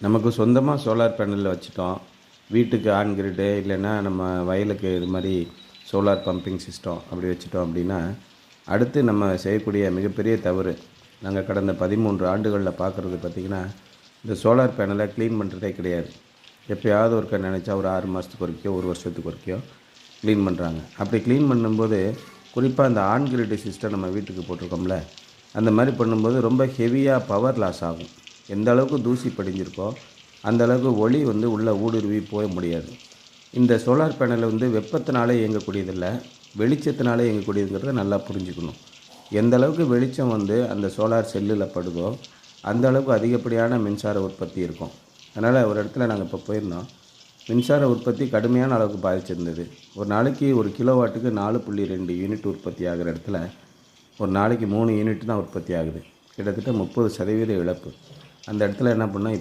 நமக்கு சொந்தமாக solar panel வச்சுட்டோம். வீட்டுக்கு ஆன் கிரிட்டு இல்லைன்னா நம்ம வயலுக்கு இது மாதிரி சோலார் பம்பிங் சிஸ்டம் அப்படி வச்சுட்டோம் அப்படின்னா, அடுத்து நம்ம செய்யக்கூடிய மிகப்பெரிய தவறு, நாங்கள் கடந்த 13 ஆண்டுகளில் பார்க்குறது பார்த்திங்கன்னா, இந்த சோலார் பேனலை க்ளீன் பண்ணுறதே கிடையாது. எப்போயாவது ஒருக்கா நினச்சா ஒரு 6 மாதத்துக்கு ஒருக்கையோ 1 வருஷத்துக்கு ஒருக்கையோ க்ளீன் பண்ணுறாங்க. அப்படி க்ளீன் பண்ணும்போது குறிப்பாக இந்த ஆன் கிரிட் சிஸ்டம் நம்ம வீட்டுக்கு போட்டிருக்கோம்ல, அந்த மாதிரி பண்ணும்போது ரொம்ப ஹெவியாக பவர் லாஸ் ஆகும். எந்த அளவுக்கு தூசி படிஞ்சிருக்கோ அந்த அளவுக்கு ஒளி உள்ளே ஊடுருவி போக முடியாது. இந்த சோலார் பேனல் வெப்பத்தினால இயங்கக்கூடியதில்லை, வெளிச்சத்தினால இயங்கக்கூடியதுங்கிறத நல்லா புரிஞ்சுக்கணும். எந்த அளவுக்கு வெளிச்சம் அந்த சோலார் செல்லில் படுதோ அந்த அளவுக்கு அதிகப்படியான மின்சார உற்பத்தி இருக்கும். அதனால் ஒரு இடத்துல நாங்கள் இப்போ போயிருந்தோம். மின்சார உற்பத்தி கடுமையான அளவுக்கு பாதிச்சிருந்தது. ஒரு நாளைக்கு 1 கிலோவாட்டுக்கு 4.2 யூனிட் உற்பத்தி ஆகிற இடத்துல ஒரு நாளைக்கு 3 யூனிட் தான் உற்பத்தி ஆகுது. கிட்டத்தட்ட 30% இழப்பு. அந்த இடத்துல என்ன பண்ணோம்,